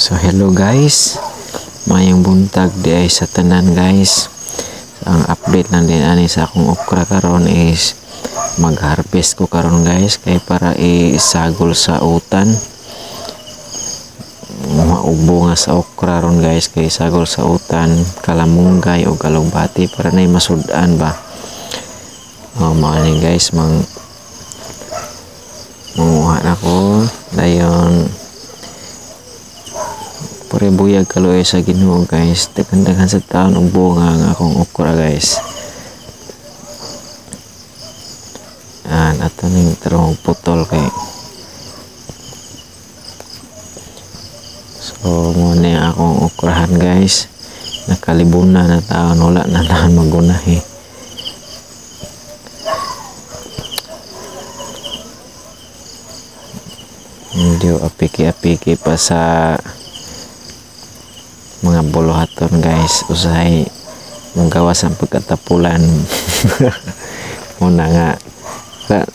So hello guys, mayang buntag di ay sa tanan guys. Ang update lang din ani sa akong okra karon is mag-harvest ko karon guys kay para isagol sa utan. Maubo nga sa okra ron guys kay sagol sa utan, kalamunggay o kalugbati para na masudan ba. Mao ni guys manguha na ko dayon pare buyag kaloy sa Ginoo guys, daghan sa taon og bunga nga akong okra guys. Ato ning tarong putol kay so mo ni akong okrahan guys, nakalibunan na taon, wala na taon magunahi. Hindi apiki-apiki pa sa mga buluhaton guys, usahay mong gawas ang pagkatapulan. Muna nga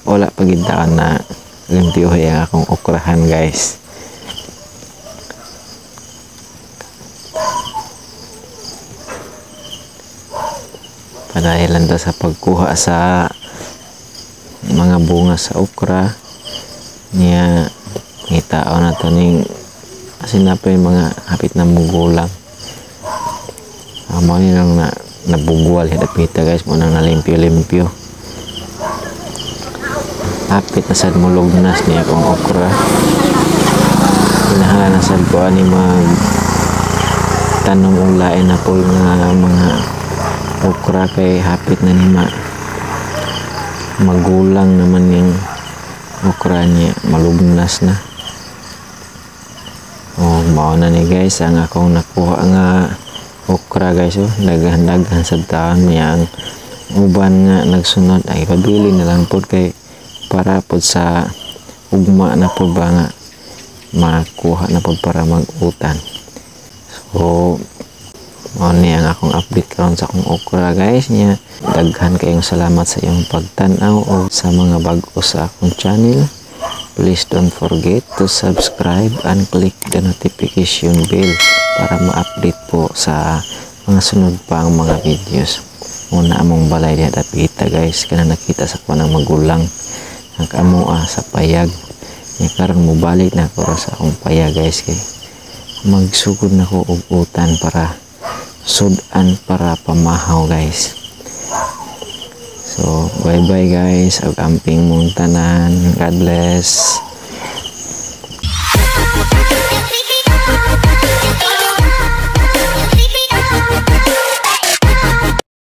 wala pagidaan na limpiyoy ang akong okrahan guys. Padahilan sa pagkuha sa mga bunga sa okra niya ngitao na to ning asin na pa yung mga hapit na mugulang. Mga nilang nabugwal hidapita guys, mo nang nalimpyo-limpyo. Hapit na sad mulugnas niya akong okra. Pinahala na sad ko ani mag tanong og lain na po nga mga okra kay hapit na ni magulang naman yung okra niya, malugnas na. Mao na ni guys ang akong nakuha nga okra guys. Daghan sa taon niya. Ang uban nga nagsunod ay pabili na lang po kay para po sa ugma na po ba nga makuha na po para mag-utan. So mao ni ang akong update karon sa akong okra guys niya. Daghan kayong salamat sa iyong pagtan-aw o sa mga bag-o sa akong channel. Please don't forget to subscribe and click the notification bell para ma-update po sa mga sunod pa ang mga videos. Muna among balay diha dapita guys, kana nakita sa ko ng magulang ang kamoa sa payag. Nya karon mo balik na ko sa akong payag guys kay magsugod na ko og utan para sudan para pamahaw guys. So bye bye guys, ug amping mong tanan. God bless.